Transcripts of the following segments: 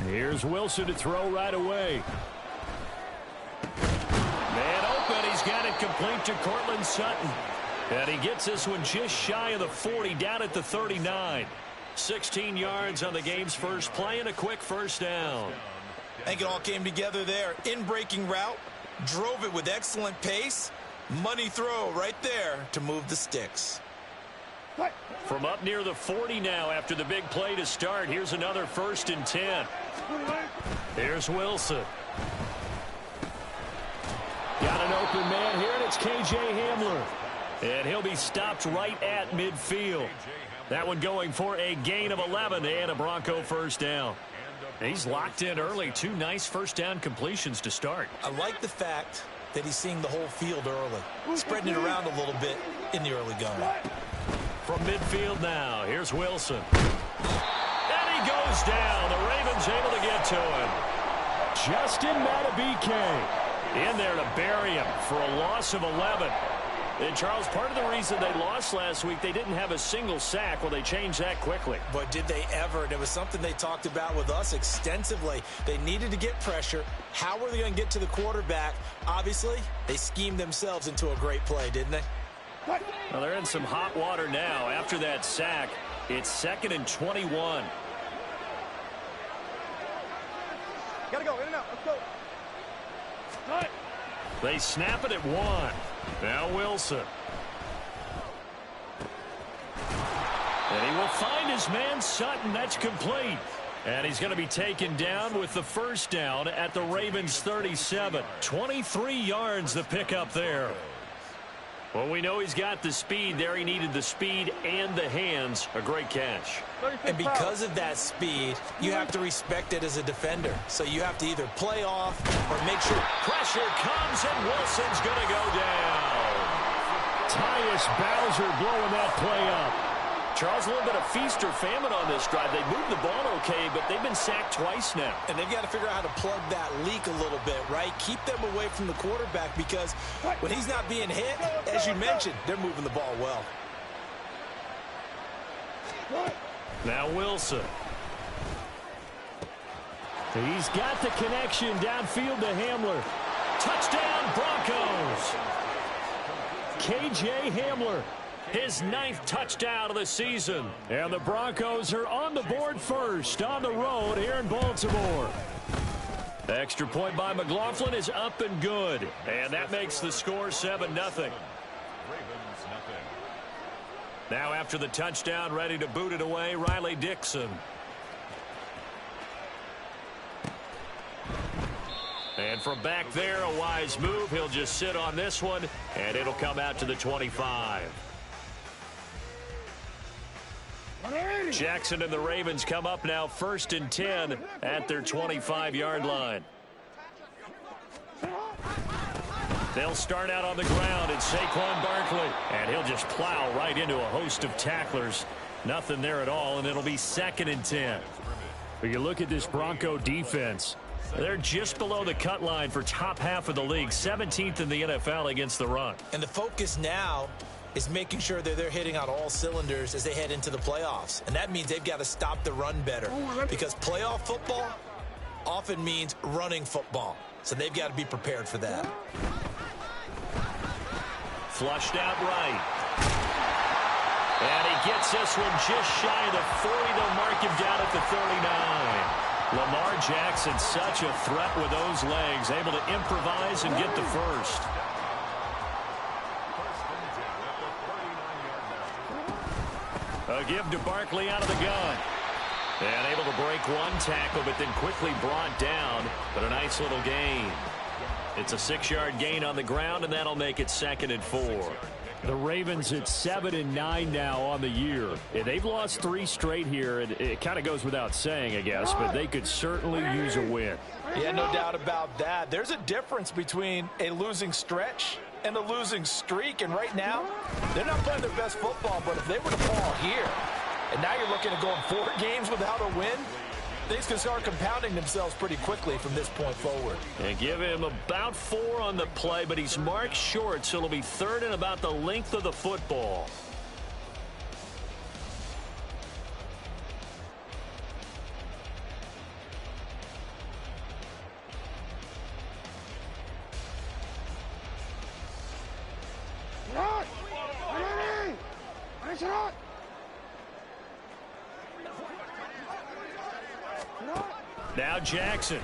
Here's Wilson to throw right away. Man open. He's got it complete to Cortland Sutton. And he gets this one just shy of the 40, down at the 39. 16 yards on the game's first play and a quick first down. I think it all came together there. In-breaking route, drove it with excellent pace. Money throw right there to move the sticks. From up near the 40 now after the big play to start. Here's another 1st and 10. Here's Wilson. Got an open man here, and it's K.J. Hamler. And he'll be stopped right at midfield. That one going for a gain of 11 and a Bronco first down. He's locked in early. 2 nice first down completions to start. I like the fact that he's seeing the whole field early, spreading it around a little bit in the early going. From midfield now, here's Wilson. And he goes down. The Ravens able to get to him. Justin Matabike in there to bury him for a loss of 11. And, Charles, part of the reason they lost last week, they didn't have a single sack. Well, they changed that quickly. But did they ever? And it was something they talked about with us extensively. They needed to get pressure. How were they going to get to the quarterback? Obviously, they schemed themselves into a great play, didn't they? Well, they're in some hot water now. After that sack, it's 2nd and 21. Gotta go, in and out, let's go. They snap it at 1. Now Wilson. And he will find his man Sutton. That's complete. And he's going to be taken down with the first down at the Ravens 37. 23 yards the pickup there. Well, we know he's got the speed there. He needed the speed and the hands. A great catch. And because of that speed, you have to respect it as a defender. So you have to either play off or make sure. Pressure comes, and Wilson's going to go down. Tyus Bowser blowing that play up. Charles, a little bit of feast or famine on this drive. They moved the ball okay, but they've been sacked twice now. And they've got to figure out how to plug that leak a little bit, right? Keep them away from the quarterback because when he's not being hit, as you mentioned, they're moving the ball well. Now Wilson. He's got the connection downfield to Hamler. Touchdown, Broncos. K.J. Hamler. His 9th touchdown of the season. And the Broncos are on the board first on the road here in Baltimore. Extra point by McLaughlin is up and good. And that makes the score 7-0. Now after the touchdown, ready to boot it away, Riley Dixon. And from back there, a wise move. He'll just sit on this one, and it'll come out to the 25. Jackson and the Ravens come up now 1st and 10 at their 25-yard line. They'll start out on the ground, and Saquon Barkley. And he'll just plow right into a host of tacklers. Nothing there at all, and it'll be 2nd and 10. But you look at this Bronco defense. They're just below the cut line for top half of the league, 17th in the NFL against the run. And the focus now is making sure that they're hitting on all cylinders as they head into the playoffs. And that means they've got to stop the run better because playoff football often means running football. So they've got to be prepared for that. Flushed out right. And he gets this one just shy of the 40. They'll mark him down at the 39. Lamar Jackson, such a threat with those legs, able to improvise and get the first. A give to Barkley out of the gun. And able to break one tackle, but then quickly brought down. But a nice little gain. It's a 6-yard gain on the ground, and that'll make it 2nd and 4. The Ravens at 7-9 now on the year. And they've lost 3 straight here, and it kind of goes without saying, I guess, but they could certainly use a win. Yeah, no doubt about that. There's a difference between a losing stretch and a losing streak, and right now, they're not playing their best football, but if they were to fall here, and now you're looking at going 4 games without a win, things can start compounding themselves pretty quickly from this point forward. And give him about 4 on the play, but he's marked short, so it'll be third and about the length of the football. Now Jackson.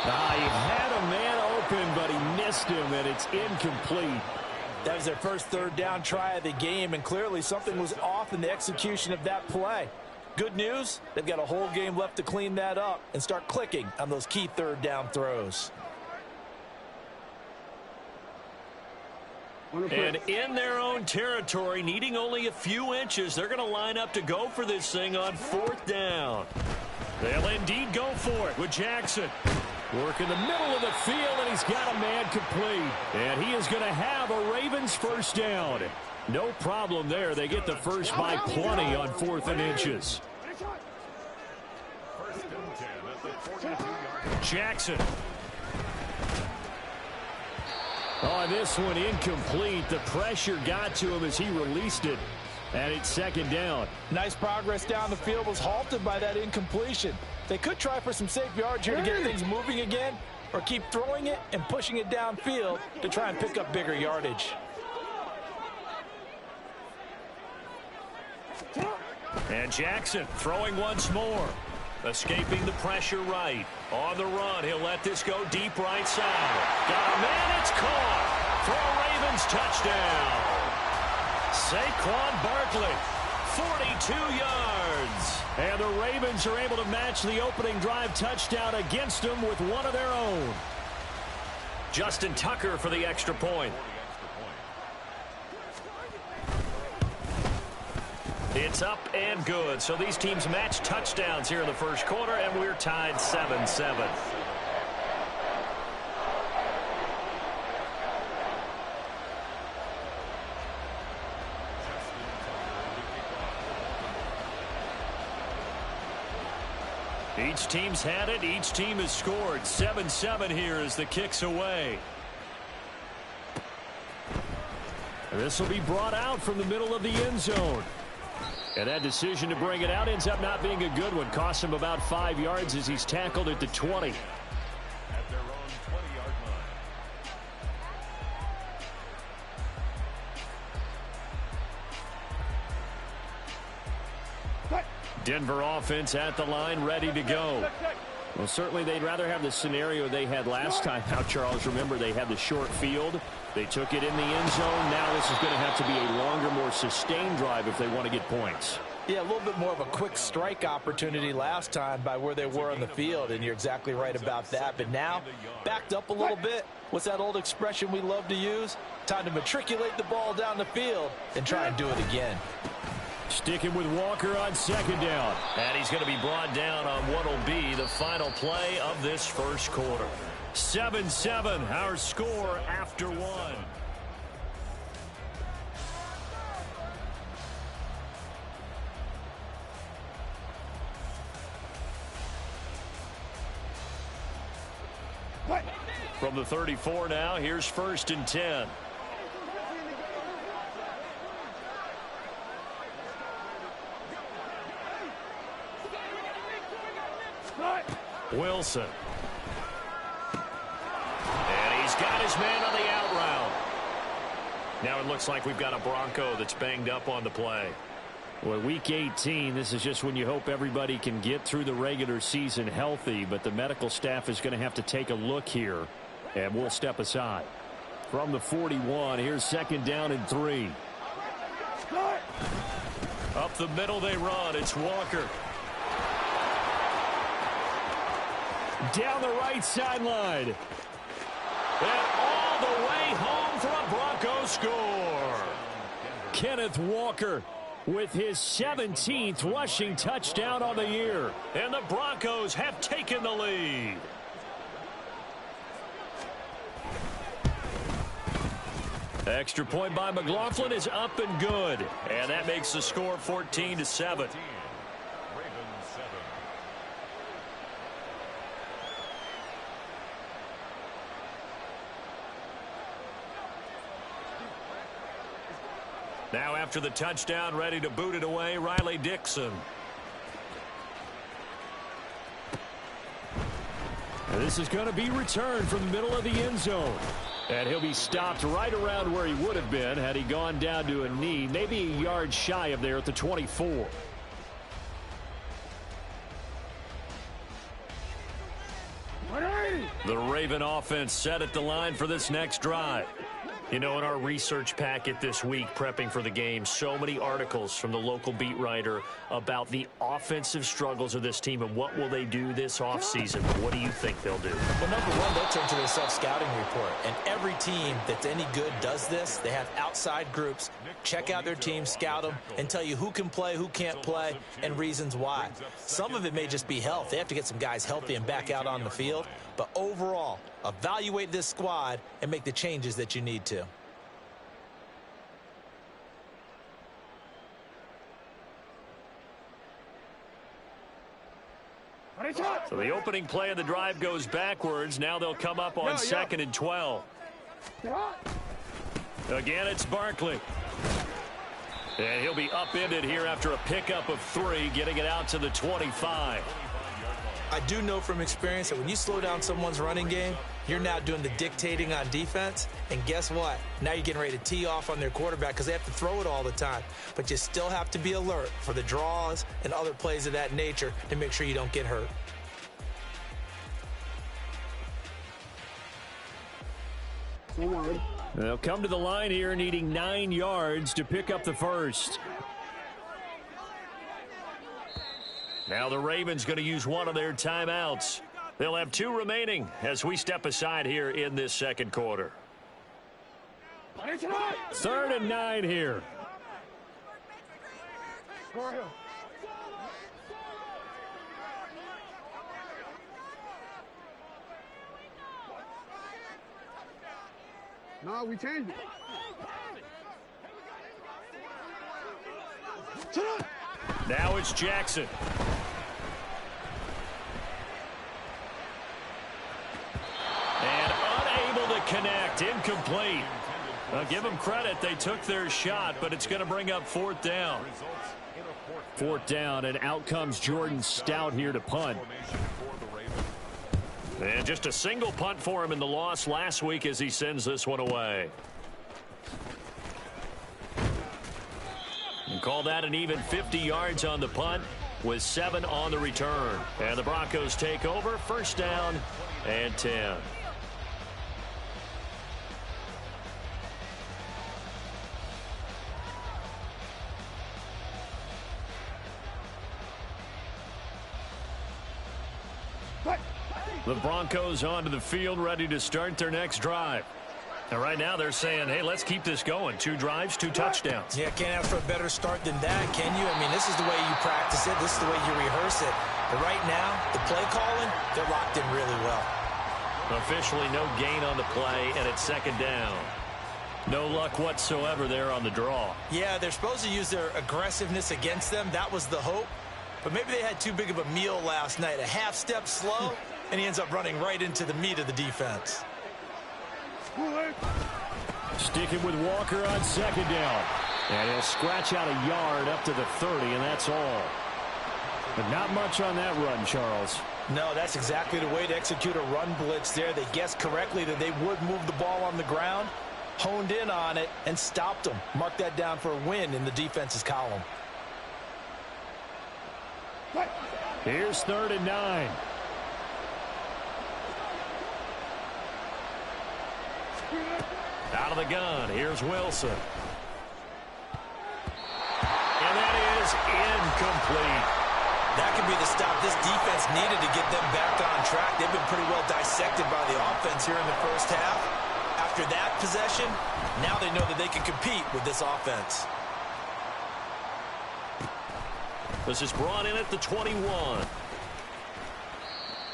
He had a man open, but he missed him, and it's incomplete. That was their first third down try of the game, and clearly something was off in the execution of that play. Good news, they've got a whole game left to clean that up and start clicking on those key third down throws. And in their own territory, needing only a few inches, they're going to line up to go for this thing on 4th down. They'll indeed go for it with Jackson. Work in the middle of the field, and he's got a man complete. And he is going to have a Ravens first down. No problem there. They get the first by plenty on 4th and inches. Jackson. Oh, this one incomplete. The pressure got to him as he released it. And it's 2nd down. Nice progress down the field was halted by that incompletion. They could try for some safe yards here to get things moving again, or keep throwing it and pushing it downfield to try and pick up bigger yardage. And Jackson throwing once more. Escaping the pressure right. On the run, he'll let this go deep right side. Got a man, it's caught for a Ravens touchdown. Saquon Barkley, 42 yards. And the Ravens are able to match the opening drive touchdown against them with one of their own. Justin Tucker for the extra point. It's up and good. So these teams match touchdowns here in the first quarter, and we're tied 7-7. Each team's had it. Each team has scored. 7-7 here as the kick's away. And this will be brought out from the middle of the end zone. And that decision to bring it out ends up not being a good one. Costs him about 5 yards as he's tackled at the 20. At their own 20-yard line. Denver offense at the line, ready to go. Well, certainly they'd rather have the scenario they had last time out, Charles. Remember, they had the short field. They took it in the end zone. Now this is going to have to be a longer, more sustained drive if they want to get points. Yeah, a little bit more of a quick strike opportunity last time by where they were on the field, and you're exactly right about that. But now, backed up a little bit. What's that old expression we love to use? Time to matriculate the ball down the field and try and do it again. Sticking with Walker on 2nd down. And he's going to be brought down on what will be the final play of this first quarter. 7-7, our score after one. From the 34 now, here's 1st and 10. Wilson. And he's got his man on the out route. Now it looks like we've got a Bronco that's banged up on the play. Well, week 18, this is just when you hope everybody can get through the regular season healthy, but the medical staff is going to have to take a look here, and we'll step aside. From the 41, here's 2nd down and 3. Up the middle they run. It's Walker. Down the right sideline. And all the way home for a Bronco score. Kenneth Walker with his 17th rushing touchdown on the year. And the Broncos have taken the lead. Extra point by McLaughlin is up and good. And that makes the score 14-7. Now after the touchdown, ready to boot it away, Riley Dixon. And this is going to be returned from the middle of the end zone. And he'll be stopped right around where he would have been had he gone down to a knee, maybe a yard shy of there at the 24. The Raven offense set at the line for this next drive. You know, in our research packet this week, prepping for the game, so many articles from the local beat writer about the offensive struggles of this team and what will they do this offseason. What do you think they'll do? Well, number one, they'll turn to their self-scouting report. And every team that's any good does this. They have outside groups, check out their team, scout them, and tell you who can play, who can't play, and reasons why. Some of it may just be health. They have to get some guys healthy and back out on the field. But overall, evaluate this squad and make the changes that you need to. So the opening play of the drive goes backwards. Now they'll come up on 2nd and 12. Again, it's Barkley. And he'll be upended here after a pickup of 3, getting it out to the 25. I do know from experience that when you slow down someone's running game, you're now doing the dictating on defense. And guess what? Now you're getting ready to tee off on their quarterback because they have to throw it all the time. But you still have to be alert for the draws and other plays of that nature to make sure you don't get hurt. They'll come to the line here needing 9 yards to pick up the first. Now the Ravens going to use one of their timeouts. They'll have 2 remaining as we step aside here in this second quarter. 3rd and 9 here. No, we changed it. Now it's Jackson. And unable to connect. Incomplete. I'll give them credit. They took their shot, but it's going to bring up 4th down. 4th down, and out comes Jordan Stout here to punt. And just a single punt for him in the loss last week as he sends this one away. And call that an even 50 yards on the punt with 7 on the return. And the Broncos take over, 1st down and 10. The Broncos onto the field, ready to start their next drive. And right now they're saying, hey, let's keep this going. 2 drives, 2 touchdowns. Yeah, can't ask for a better start than that, can you? I mean, this is the way you practice it. This is the way you rehearse it. But right now, the play calling, they're locked in really well. Officially no gain on the play, and it's 2nd down. No luck whatsoever there on the draw. Yeah, they're supposed to use their aggressiveness against them. That was the hope. But maybe they had too big of a meal last night. A half step slow, and he ends up running right into the meat of the defense. Sticking with Walker on 2nd down. And he'll scratch out a yard up to the 30, and that's all. But not much on that run, Charles. No, that's exactly the way to execute a run blitz there. They guessed correctly that they would move the ball on the ground, honed in on it, and stopped them. Mark that down for a win in the defense's column. Here's 3rd and 9. Out of the gun, here's Wilson. And that is incomplete. That could be the stop this defense needed to get them back on track. They've been pretty well dissected by the offense here in the first half. After that possession, now they know that they can compete with this offense. This is brought in at the 21.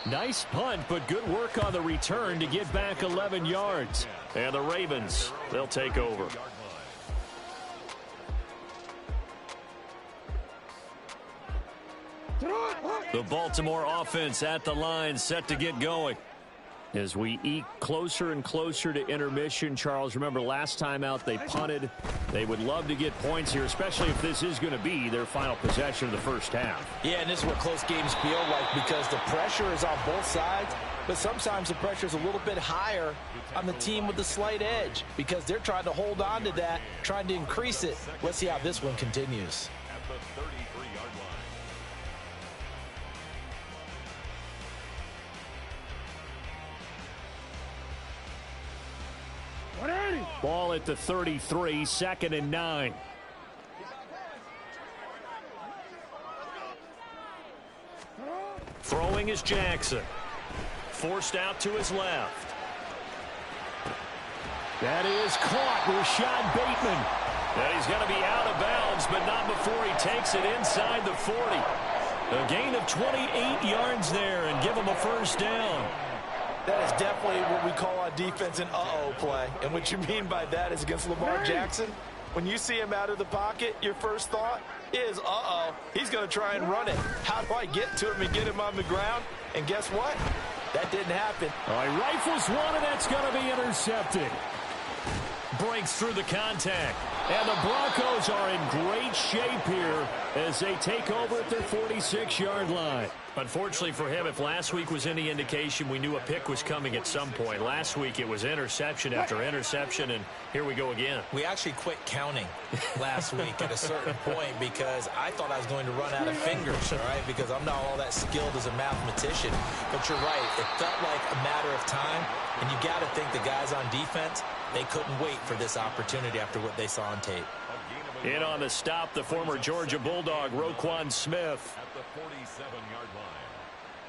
Nice punt, but good work on the return to get back 11 yards. And the Ravens, they'll take over. The Baltimore offense at the line, set to get going. As we eke closer and closer to intermission, Charles, remember last time out they punted. They would love to get points here, especially if this is going to be their final possession of the first half. Yeah, and this is what close games feel like because the pressure is on both sides, but sometimes the pressure is a little bit higher on the team with the slight edge because they're trying to hold on to that, trying to increase it. Let's see how this one continues. At the 33-yard line. Ball at the 33, 2nd and 9. Throwing is Jackson. Forced out to his left. That is caught. Rashad Bateman. And he's going to be out of bounds, but not before he takes it inside the 40. A gain of 28 yards there and give him a first down. That is definitely what we call on defense an uh-oh play. And what you mean by that is against Lamar Jackson, when you see him out of the pocket, your first thought is, uh-oh, he's going to try and run it. How do I get to him and get him on the ground? And guess what? That didn't happen. All right, rifles one, and that's going to be intercepted. Breaks through the contact. And the Broncos are in great shape here as they take over at their 46-yard line. Unfortunately for him, if last week was any indication, we knew a pick was coming at some point. Last week it was interception after interception, and here we go again. We actually quit counting last week at a certain point because I thought I was going to run out of fingers, all right, because I'm not all that skilled as a mathematician. But you're right. It felt like a matter of time, and you got to think the guys on defense, they couldn't wait for this opportunity after what they saw on tape. In on the stop, the former Georgia Bulldog, Roquan Smith. At the 47-yard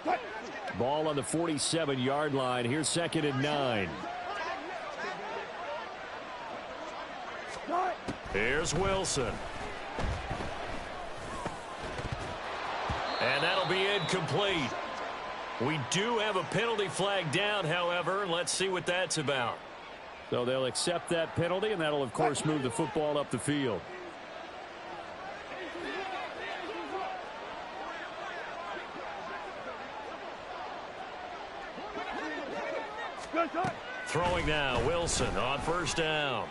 line. Ball on the 47-yard line. Here's 2nd and 9. Here's Wilson. And that'll be incomplete. We do have a penalty flag down, however. Let's see what that's about. So they'll accept that penalty, and that'll, of course, move the football up the field. Throwing now, Wilson on first down.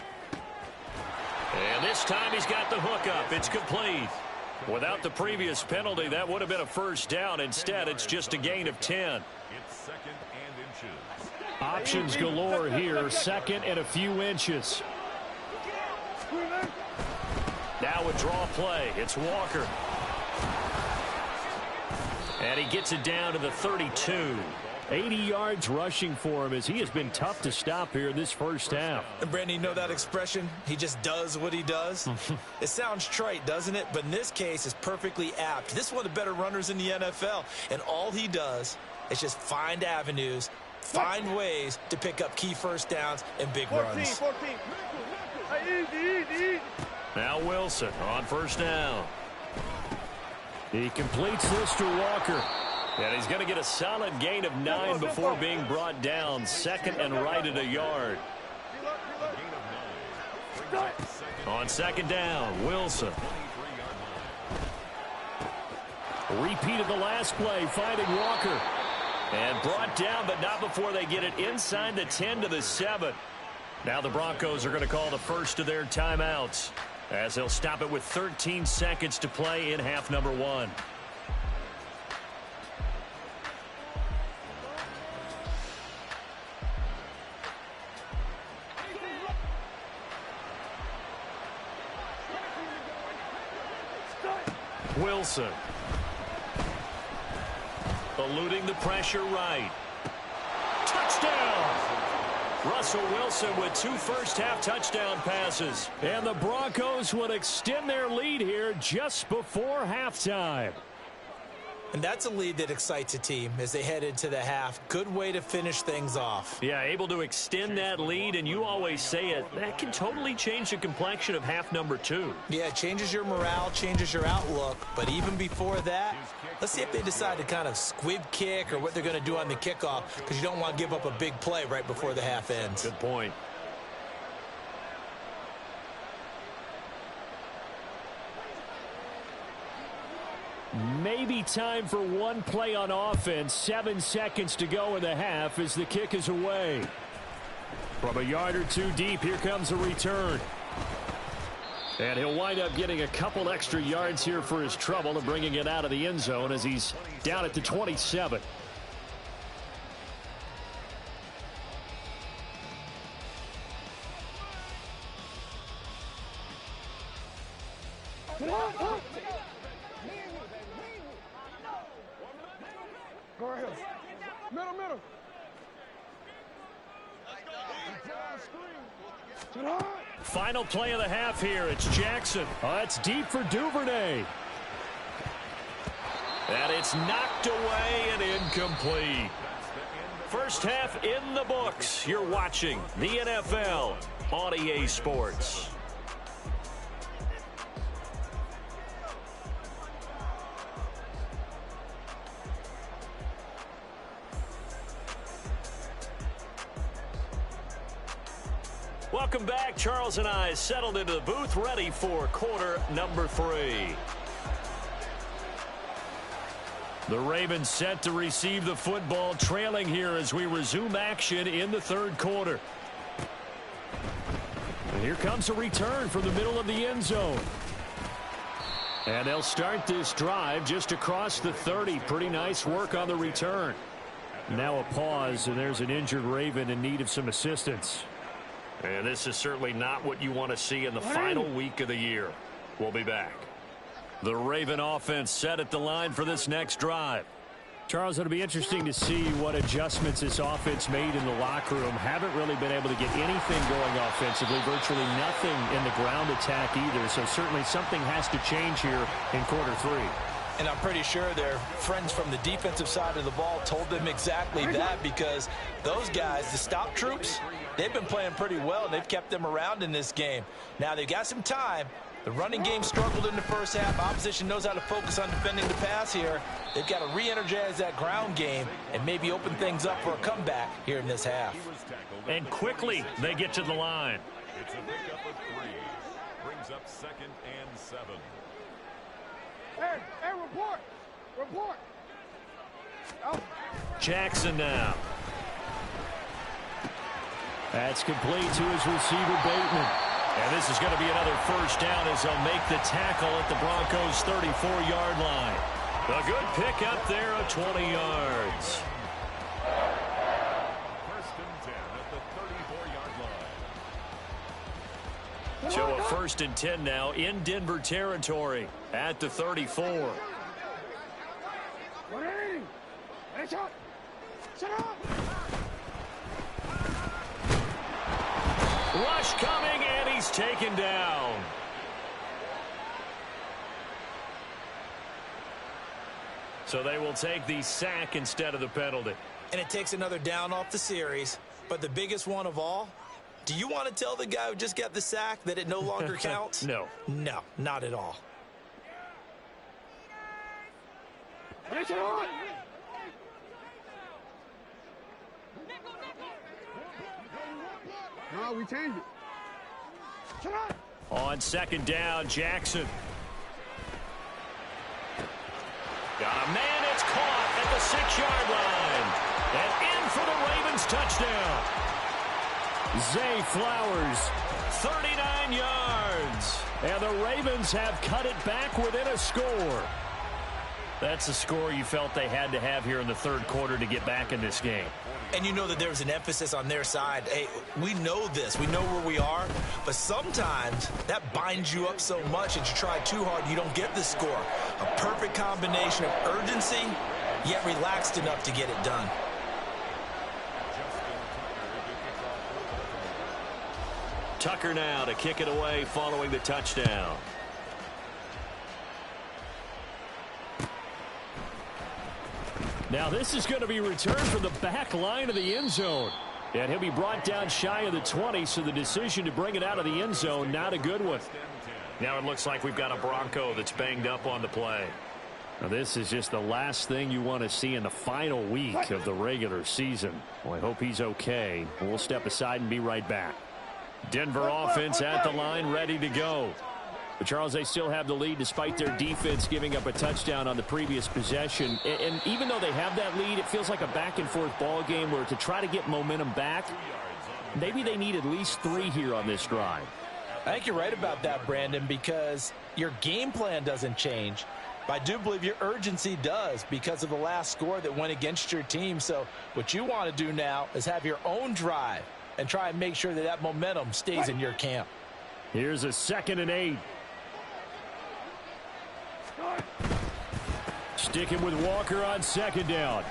And this time he's got the hook up. It's complete. Without the previous penalty, that would have been a first down. Instead, it's just a gain of 10. It's 2nd and inches. Options galore here. 2nd and a few inches. Now a draw play. It's Walker. And he gets it down to the 32. 80 yards rushing for him as he has been tough to stop here this first half. And Brandon, you know that expression? He just does what he does. It sounds trite, doesn't it? But in this case, it's perfectly apt. This is one of the better runners in the NFL. And all he does is just find avenues, find ways to pick up key first downs and big runs. 14. Easy. Now Wilson on first down. He completes this to Walker. And he's going to get a solid gain of 9 before being brought down. 2nd and right at a yard. On 2nd down, Wilson. Repeat of the last play, finding Walker. And brought down, but not before they get it inside the 10 to the 7. Now the Broncos are going to call the first of their timeouts, as they'll stop it with 13 seconds to play in half number 1. Wilson. Eluding the pressure right. Touchdown! Russell Wilson with 2 first-half touchdown passes. And the Broncos would extend their lead here just before halftime. And that's a lead that excites a team as they head into the half. Good way to finish things off. Yeah, able to extend that lead, and you always say it, that can totally change the complexion of half number 2. Yeah, it changes your morale, changes your outlook. But even before that, let's see if they decide to kind of squib kick or what they're going to do on the kickoff, because you don't want to give up a big play right before the half ends. Good point. Maybe time for one play on offense. 7 seconds to go in the half as the kick is away. From a yard or two deep, here comes a return. And he'll wind up getting a couple extra yards here for his trouble and bringing it out of the end zone as he's down at the 27. Go ahead. Middle. Final play of the half here. It's Jackson. Oh, it's deep for Duvernay. And it's knocked away and incomplete. First half in the books. You're watching the NFL on EA Sports. Welcome back. Charles and I settled into the booth, ready for quarter number 3. The Ravens set to receive the football, trailing here as we resume action in the third quarter. And here comes a return from the middle of the end zone. And they'll start this drive just across the 30. Pretty nice work on the return. Now a pause, and there's an injured Raven in need of some assistance. And this is certainly not what you want to see in the final week of the year. We'll be back. The Raven offense set at the line for this next drive. Charles, it'll be interesting to see what adjustments this offense made in the locker room. Haven't really been able to get anything going offensively. Virtually nothing in the ground attack either. So certainly something has to change here in quarter 3. And I'm pretty sure their friends from the defensive side of the ball told them exactly that, because those guys, the stop troops, they've been playing pretty well, and they've kept them around in this game. Now they've got some time. The running game struggled in the first half. Opposition knows how to focus on defending the pass here. They've got to re-energize that ground game and maybe open things up for a comeback here in this half. And quickly they get to the line. It's a pickup of 3. Brings up 2nd and 7. Hey, report. Out. Jackson now. That's complete to his receiver, Bateman. And this is going to be another first down as they'll make the tackle at the Broncos' 34-yard line. A good pick up there of 20 yards. First and 10 at the 34-yard line. So a first and 10 now in Denver territory at the 34. Rush coming, and he's taken down. So they will take the sack instead of the penalty. And it takes another down off the series. But the biggest one of all, do you want to tell the guy who just got the sack that it no longer counts? No. No, not at all. No, we changed it. On second down, Jackson. Got a man, it's caught at the 6-yard line. And in for the Ravens touchdown. Zay Flowers. 39 yards. And the Ravens have cut it back within a score. That's a score you felt they had to have here in the third quarter to get back in this game. And you know that there's an emphasis on their side. Hey, we know this. We know where we are. But sometimes that binds you up so much that you try too hard, you don't get the score. A perfect combination of urgency, yet relaxed enough to get it done. Tucker now to kick it away following the touchdown. Now this is going to be returned from the back line of the end zone. And he'll be brought down shy of the 20, so the decision to bring it out of the end zone, not a good one. Now it looks like we've got a Bronco that's banged up on the play. Now this is just the last thing you want to see in the final week of the regular season. Well, I hope he's okay. We'll step aside and be right back. Denver offense at the line, ready to go. But, Charles, they still have the lead despite their defense giving up a touchdown on the previous possession. And even though they have that lead, it feels like a back-and-forth ball game where to try to get momentum back, maybe they need at least 3 here on this drive. I think you're right about that, Brandon, because your game plan doesn't change. But I do believe your urgency does because of the last score that went against your team. So what you want to do now is have your own drive and try and make sure that that momentum stays in your camp. Here's a 2nd and 8. Sticking with Walker on 2nd down.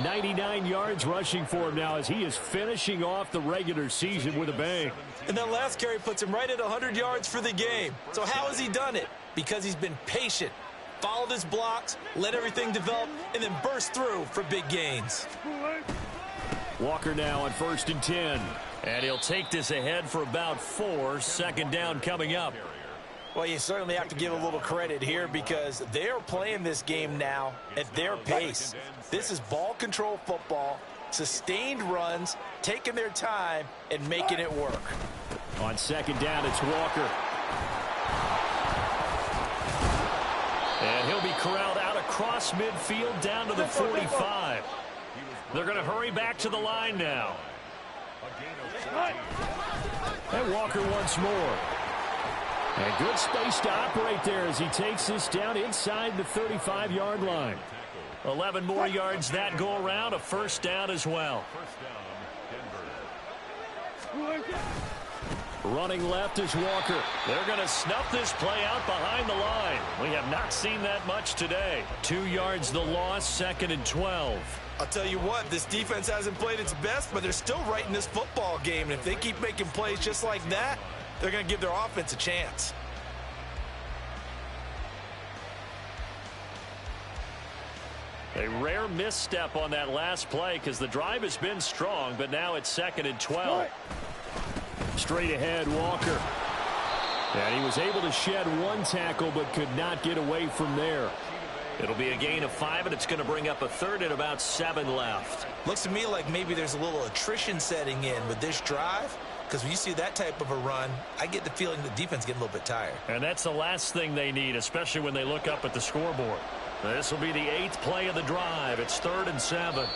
99 yards rushing for him now as he is finishing off the regular season with a bang. And that last carry puts him right at 100 yards for the game. So how has he done it? Because he's been patient, followed his blocks, let everything develop, and then burst through for big gains. Walker now on 1st and 10. And he'll take this ahead for about 4. 2nd down coming up. Well, you certainly have to give a little credit here because they're playing this game now at their pace. This is ball control football, sustained runs, taking their time, and making it work. On 2nd down, it's Walker. And he'll be corralled out across midfield down to the 45. They're going to hurry back to the line now. And Walker once more. And good space to operate there as he takes this down inside the 35-yard line. 11 more yards that go around, a 1st down as well. Running left is Walker. They're going to snuff this play out behind the line. We have not seen that much today. 2 yards the loss, 2nd and 12. I'll tell you what, this defense hasn't played its best, but they're still right in this football game. And if they keep making plays just like that, they're going to give their offense a chance. A rare misstep on that last play because the drive has been strong, but now it's 2nd and 12. Straight ahead, Walker. And he was able to shed 1 tackle but could not get away from there. It'll be a gain of 5, and it's going to bring up a 3rd and about 7 left. Looks to me like maybe there's a little attrition setting in with this drive, because when you see that type of a run, I get the feeling the defense getting a little bit tired. And that's the last thing they need, especially when they look up at the scoreboard. This will be the 8th play of the drive. It's 3rd and 7.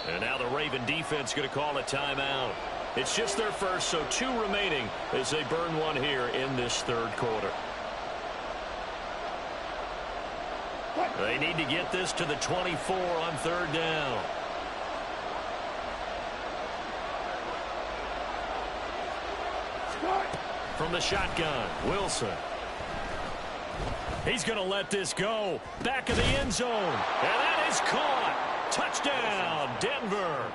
And now the Raven defense going to call a timeout. It's just their first, so 2 remaining as they burn 1 here in this 3rd quarter. They need to get this to the 24 on 3rd down. From the shotgun, Wilson. He's going to let this go. Back of the end zone. And that is caught. Touchdown, Denver.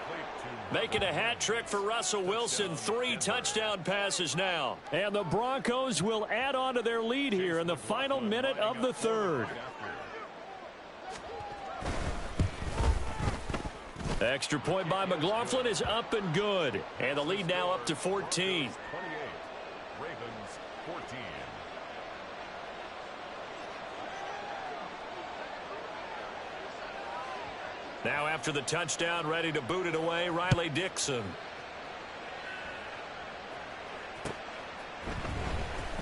Making a hat trick for Russell Wilson. 3 touchdown passes now. And the Broncos will add on to their lead here in the final minute of the 3rd. Extra point by McLaughlin is up and good. And the lead now up to 14. 28. Ravens 14. Now after the touchdown, ready to boot it away, Riley Dixon.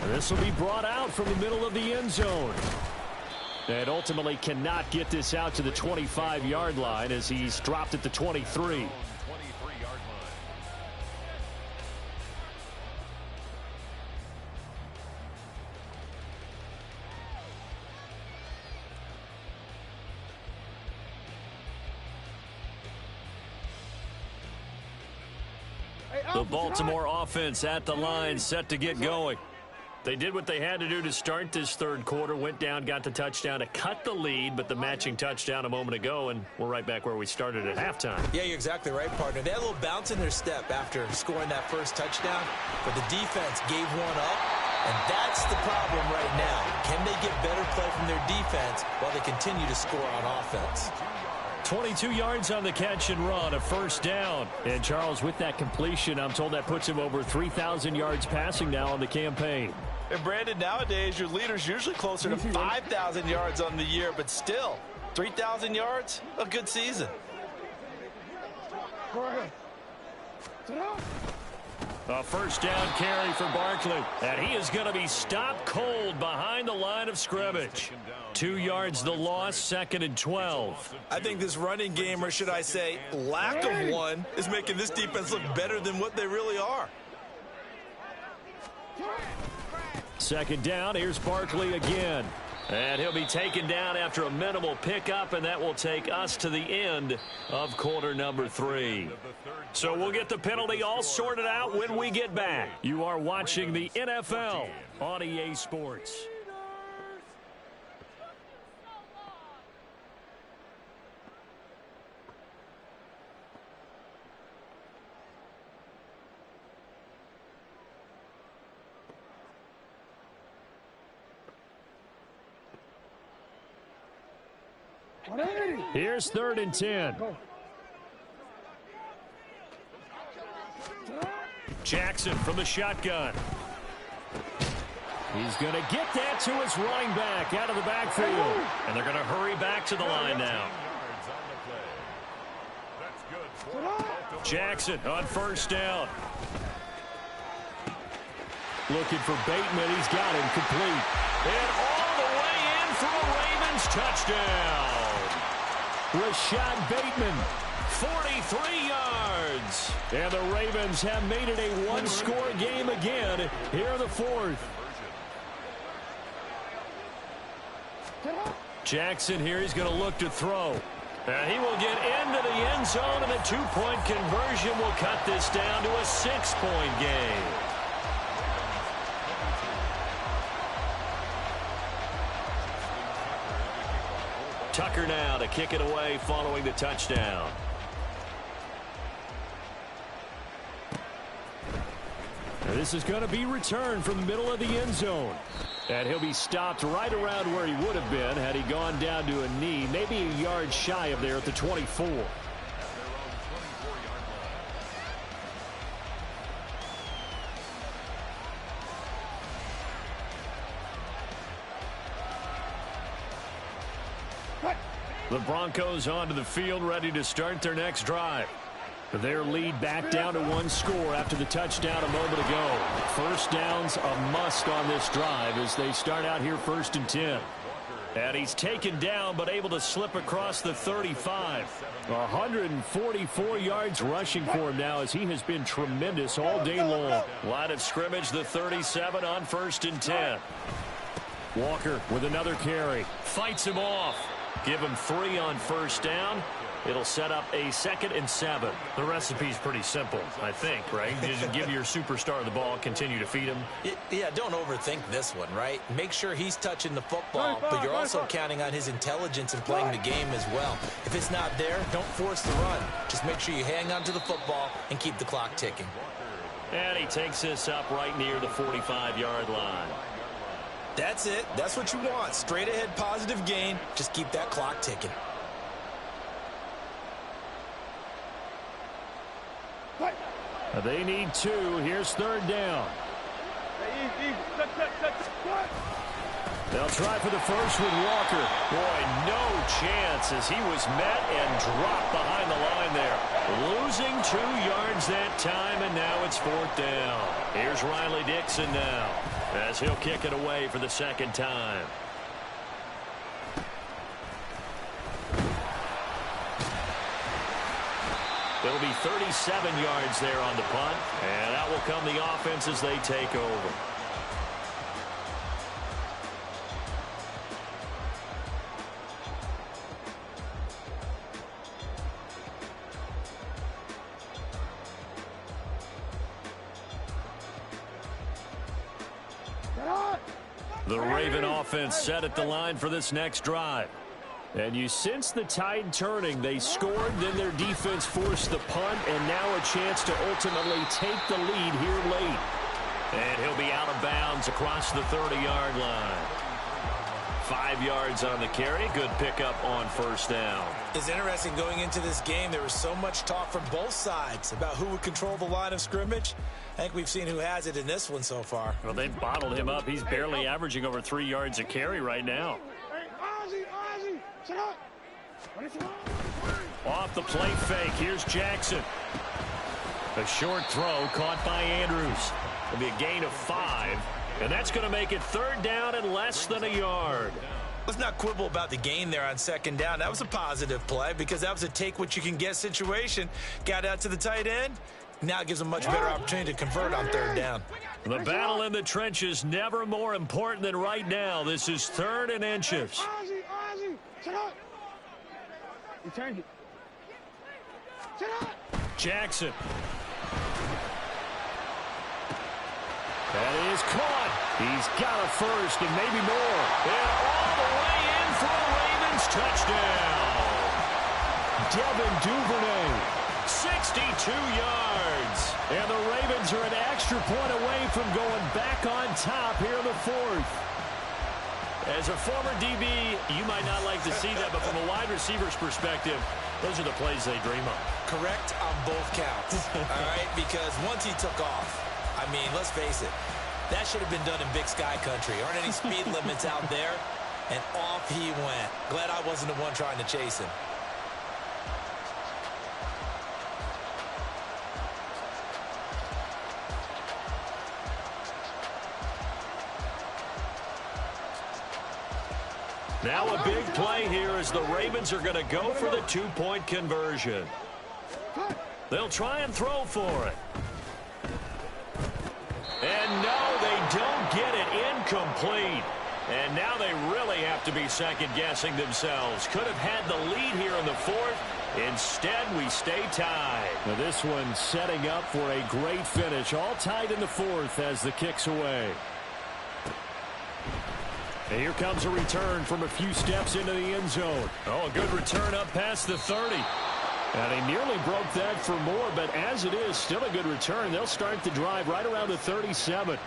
This will be brought out from the middle of the end zone. And ultimately cannot get this out to the 25-yard line as he's dropped at the 23. 23-yard line. The Baltimore offense at the line, set to get going. They did what they had to do to start this 3rd quarter, went down, got the touchdown to cut the lead, but the matching touchdown a moment ago, and we're right back where we started at halftime. Yeah, you're exactly right, partner. They had a little bounce in their step after scoring that first touchdown, but the defense gave 1 up, and that's the problem right now. Can they get better play from their defense while they continue to score on offense? 22 yards on the catch and run, a 1st down. And Charles, with that completion, I'm told that puts him over 3,000 yards passing now on the campaign. And Brandon, nowadays your leader's usually closer to 5,000 yards on the year, but still 3,000 yards, a good season. Go ahead. Sit down. A first down carry for Barkley. And he is going to be stopped cold behind the line of scrimmage. 2 yards the loss, 2nd and 12. I think this running game, or should I say lack of one, is making this defense look better than what they really are. 2nd down, here's Barkley again. And he'll be taken down after a minimal pickup, and that will take us to the end of quarter number 3. So we'll get the penalty all sorted out when we get back. You are watching the NFL on EA Sports. Here's 3rd and 10. Jackson from the shotgun. He's going to get that to his running back out of the backfield. And they're going to hurry back to the line now. Jackson on first down. Looking for Bateman. He's got him complete. And all the way in for a Ravens touchdown. Rashad Bateman, 43 yards. And the Ravens have made it a one-score game again here in the 4th. Jackson here, he's going to look to throw. And he will get into the end zone, and the 2-point conversion will cut this down to a 6-point game. Tucker now to kick it away following the touchdown. And this is going to be returned from the middle of the end zone. And he'll be stopped right around where he would have been had he gone down to a knee, maybe a yard shy of there at the 24. The Broncos onto the field, ready to start their next drive. Their lead back down to 1 score after the touchdown a moment ago. First down's a must on this drive as they start out here 1st and 10. And he's taken down but able to slip across the 35. 144 yards rushing for him now as he has been tremendous all day long. Line of scrimmage, the 37 on 1st and 10. Walker with another carry. Fights him off. Give him 3 on first down. It'll set up a 2nd and 7. The recipe's pretty simple, I think, right? Just give your superstar the ball, continue to feed him. Yeah, don't overthink this one, right? Make sure he's touching the football, but you're also counting on his intelligence in playing the game as well. If it's not there, don't force the run. Just make sure you hang on to the football and keep the clock ticking. And he takes this up right near the 45-yard line. That's it. That's what you want. Straight ahead positive gain. Just keep that clock ticking. They need 2. Here's 3rd down. They'll try for the first with Walker. Boy, no chance as he was met and dropped behind the line there. Losing 2 yards that time, and now it's 4th down. Here's Riley Dixon now as he'll kick it away for the 2nd time. It'll be 37 yards there on the punt, and out will come the offense as they take over. The Raven offense set at the line for this next drive. And you sense the tide turning. They scored, then their defense forced the punt, and now a chance to ultimately take the lead here late. And he'll be out of bounds across the 30-yard line. 5 yards on the carry. Good pickup on first down. It's interesting going into this game. There was so much talk from both sides about who would control the line of scrimmage. I think we've seen who has it in this one so far. Well, they've bottled him up. He's barely averaging over 3 yards a carry right now. Off the play fake. Here's Jackson. A short throw caught by Andrews. It'll be a gain of 5, and that's going to make it 3rd down and less than a yard. Let's not quibble about the gain there on 2nd down. That was a positive play because that was a take-what-you-can-get situation. Got out to the tight end. Now it gives them much better opportunity to convert on 3rd down. The battle in the trenches never more important than right now. This is 3rd and inches. Ozzy, check out. You change it. Check out. Jackson. That is caught. He's got a first and maybe more. And all the way in for a Ravens touchdown. Devin Duvernay, 62 yards. And the Ravens are an extra point away from going back on top here in the 4th. As a former DB, you might not like to see that, but from a wide receiver's perspective, those are the plays they dream of. Correct on both counts, all right? Because once he took off, I mean, let's face it, that should have been done in Big Sky Country. Aren't any speed limits out there? And off he went. Glad I wasn't the one trying to chase him. Now a big play here as the Ravens are going to go for the 2-point conversion. They'll try and throw for it. And no, they don't get it. Incomplete. And now they really have to be second-guessing themselves. Could have had the lead here in the 4th. Instead, we stay tied. Now this one setting up for a great finish. All tied in the 4th as the kick's away. And here comes a return from a few steps into the end zone. Oh, a good return up past the 30. And he nearly broke that for more, but as it is, still a good return. They'll start the drive right around the 37.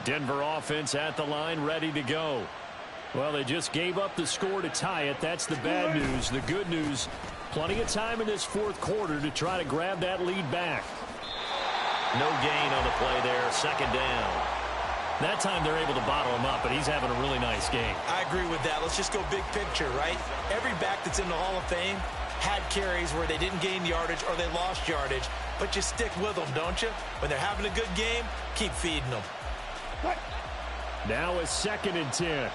Denver offense at the line, ready to go. Well, they just gave up the score to tie it. That's the bad news. The good news, plenty of time in this 4th quarter to try to grab that lead back. No gain on the play there, 2nd down. That time they're able to bottle him up, but he's having a really nice game. I agree with that. Let's just go big picture, right? Every back that's in the Hall of Fame had carries where they didn't gain yardage or they lost yardage, but you stick with them, don't you? When they're having a good game, keep feeding them. Now a 2nd and 10.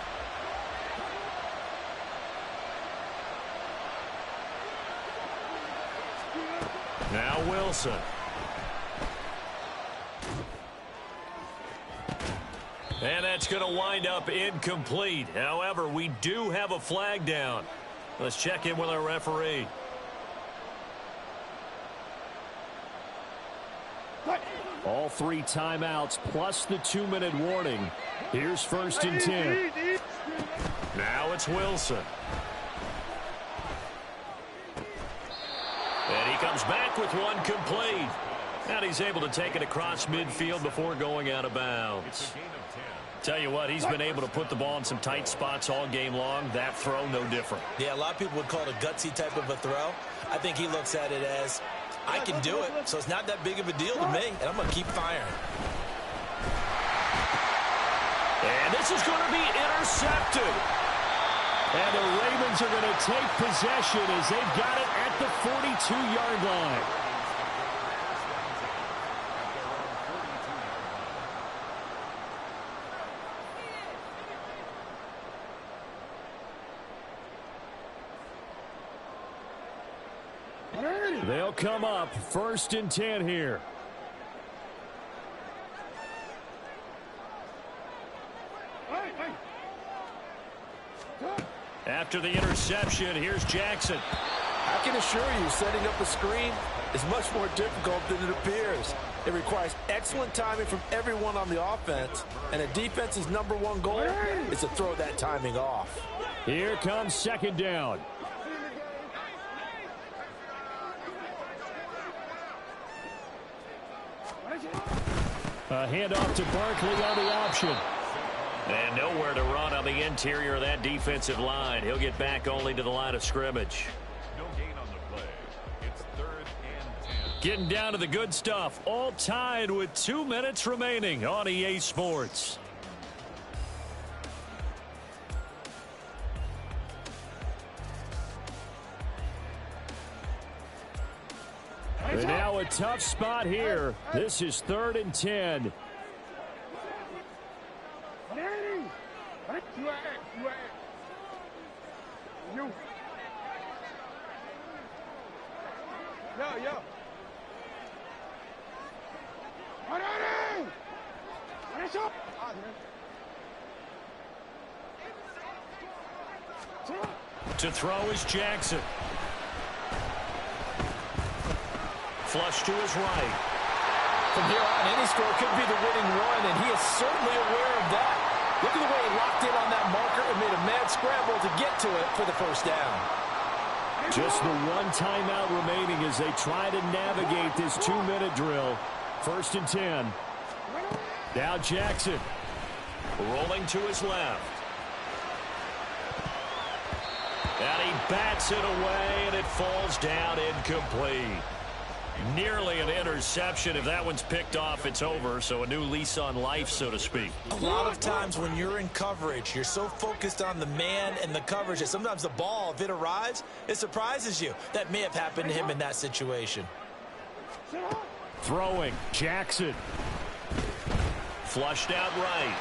Now Wilson. And that's going to wind up incomplete. However, we do have a flag down. Let's check in with our referee. All 3 timeouts plus the 2-minute warning. Here's 1st and 10. Now it's Wilson. And he comes back with one complete. And he's able to take it across midfield before going out of bounds. Tell you what, he's been able to put the ball in some tight spots all game long. That throw, no different. Yeah, a lot of people would call it a gutsy type of a throw. I think he looks at it as, I can do it, so it's not that big of a deal to me, and I'm going to keep firing. And this is going to be intercepted. And the Ravens are going to take possession as they've got it at the 42-yard line. They'll come up 1st and 10 here. After the interception, here's Jackson. I can assure you, setting up a screen is much more difficult than it appears. It requires excellent timing from everyone on the offense, and a defense's #1 goal is to throw that timing off. Here comes 2nd down. A handoff to Barkley on the option. And nowhere to run on the interior of that defensive line. He'll get back only to the line of scrimmage. No gain on the play. It's 3rd and 10. Getting down to the good stuff. All tied with 2 minutes remaining on EA Sports. And now a tough spot here. This is 3rd and 10. To throw is Jackson. Flush to his right. From here on, any score could be the winning one, and he is certainly aware of that. Look at the way he locked in on that marker and made a mad scramble to get to it for the first down. Just the one timeout remaining as they try to navigate this 2-minute drill. 1st and 10. Now Jackson. Rolling to his left. And he bats it away, and it falls down incomplete. Nearly an interception. If that one's picked off, it's over. So a new lease on life, so to speak. A lot of times when you're in coverage, you're so focused on the man and the coverage that sometimes the ball, if it arrives, it surprises you. That may have happened to him in that situation. Throwing, Jackson. Flushed out right.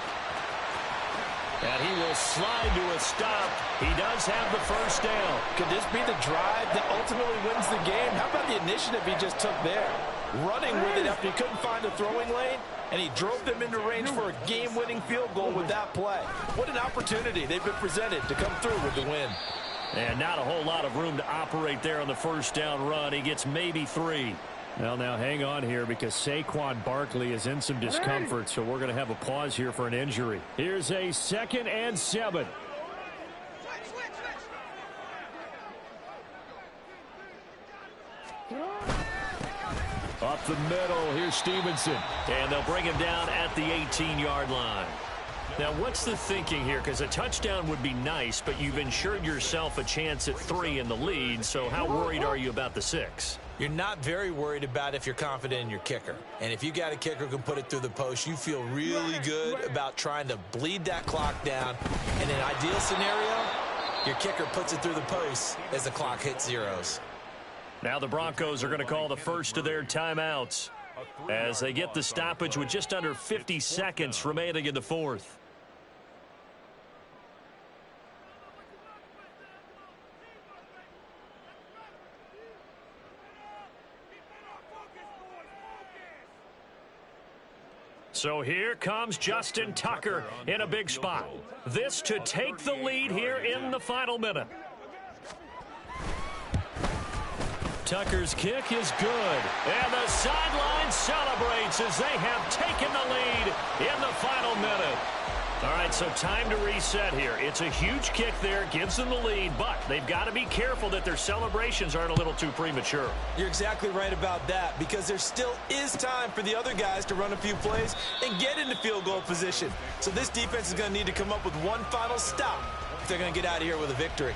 And he will slide to a stop. He does have the first down. Could this be the drive that ultimately wins the game? How about the initiative he just took there? Running with it after he couldn't find a throwing lane, and he drove them into range for a game-winning field goal with that play. What an opportunity they've been presented to come through with the win. And not a whole lot of room to operate there on the first down run. He gets maybe 3. Well, now hang on here because Saquon Barkley is in some discomfort, so we're going to have a pause here for an injury. Here's a 2nd and 7. Up the middle, here's Stevenson. And they'll bring him down at the 18-yard line. Now, what's the thinking here? Because a touchdown would be nice, but you've ensured yourself a chance at 3 in the lead, so how worried are you about the 6? You're not very worried about if you're confident in your kicker. And if you got a kicker who can put it through the post, you feel really good about trying to bleed that clock down. In an ideal scenario, your kicker puts it through the post as the clock hits zeros. Now the Broncos are going to call the first of their timeouts as they get the stoppage with just under 50 seconds remaining in the 4th. So here comes Justin Tucker in a big spot. This to take the lead here in the final minute. Tucker's kick is good. And the sideline celebrates as they have taken the lead in the final minute. All right, so time to reset here. It's a huge kick there, gives them the lead, but they've got to be careful that their celebrations aren't a little too premature. You're exactly right about that because there still is time for the other guys to run a few plays and get into field goal position. So this defense is going to need to come up with one final stop if they're going to get out of here with a victory.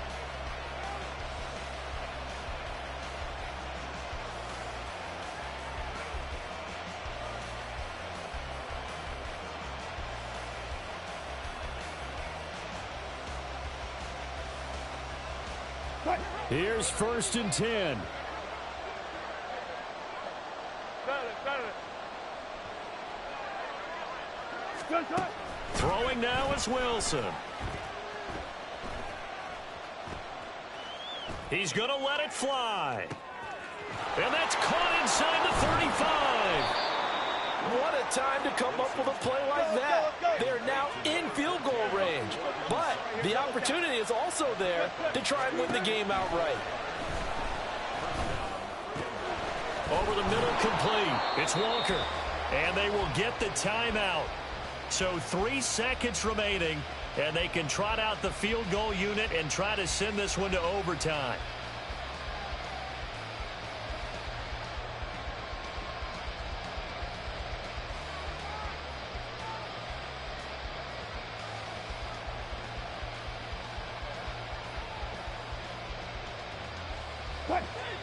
Here's 1st and 10. Throwing now is Wilson. He's going to let it fly. And that's caught inside the 35. What a time to come up with a play like that. They're now in field goal range. But the opportunity is also there to try and win the game outright. Over the middle, complete. It's Walker. And they will get the timeout. So 3 seconds remaining, and they can trot out the field goal unit and try to send this one to overtime.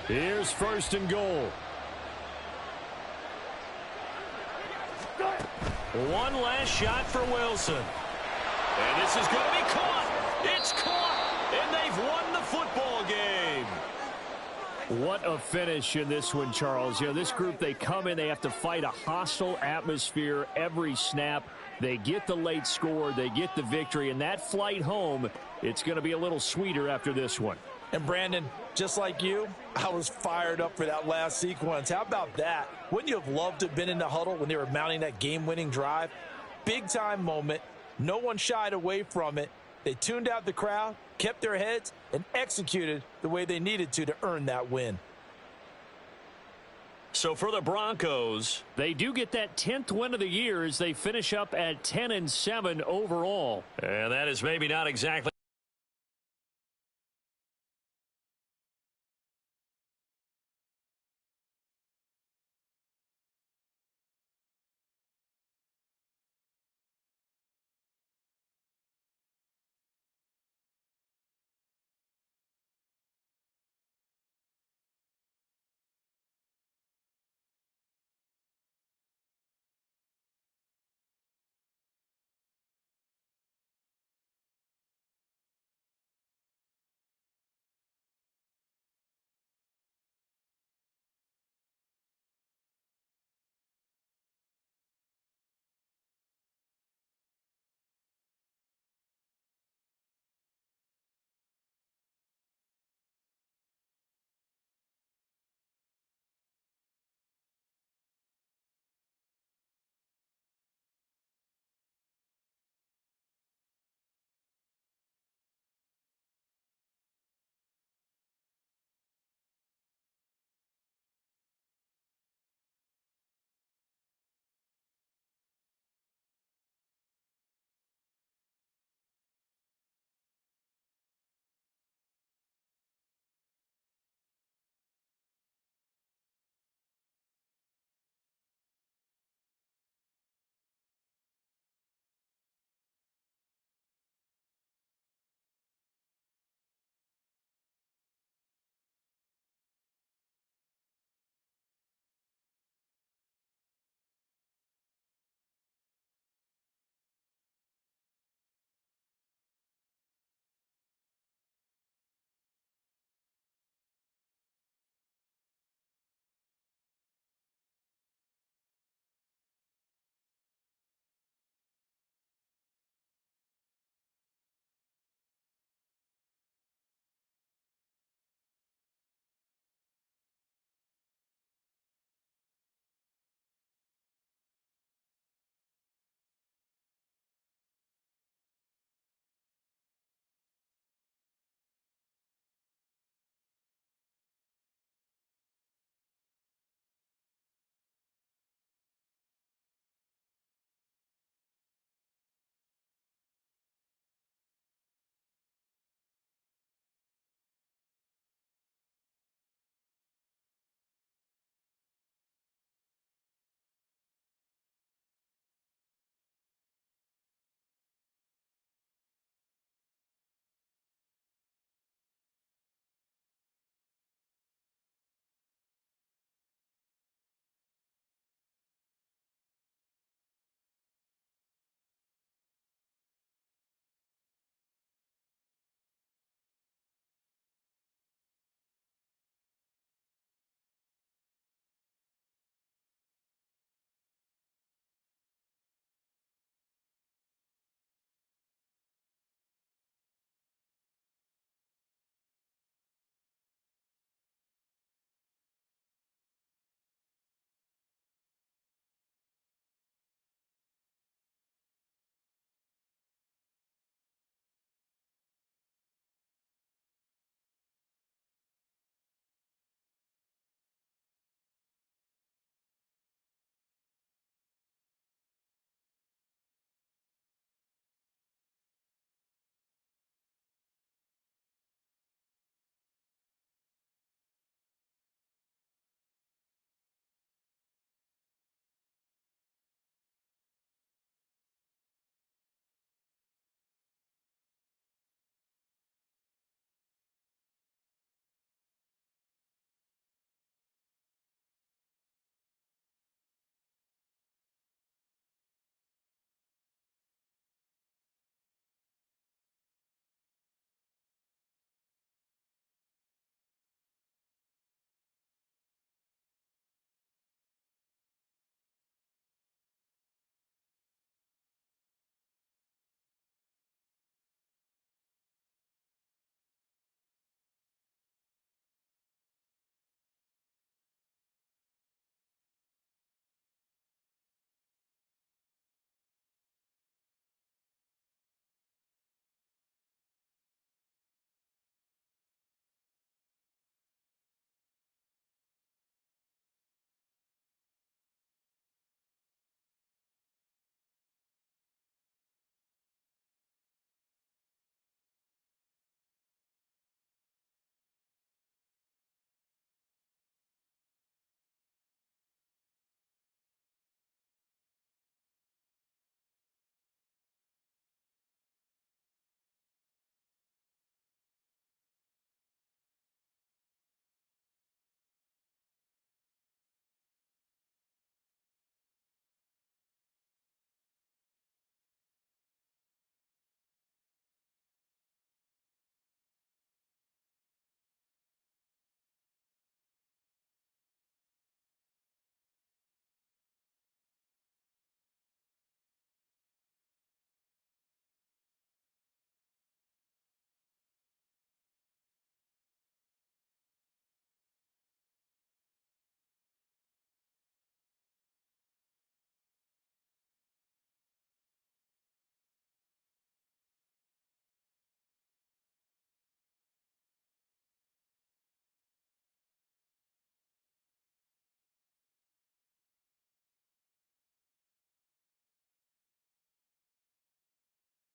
Here's 1st and goal. One last shot for Wilson. And this is going to be caught. It's caught. And they've won the football game. What a finish in this one, Charles. You know, this group, they come in, they have to fight a hostile atmosphere every snap. They get the late score, they get the victory, and that flight home, it's going to be a little sweeter after this one. And Brandon, just like you, I was fired up for that last sequence. How about that? Wouldn't you have loved to have been in the huddle when they were mounting that game-winning drive? Big-time moment. No one shied away from it. They tuned out the crowd, kept their heads, and executed the way they needed to earn that win. So for the Broncos, they do get that 10th win of the year as they finish up at 10-7 overall. and that is maybe not exactly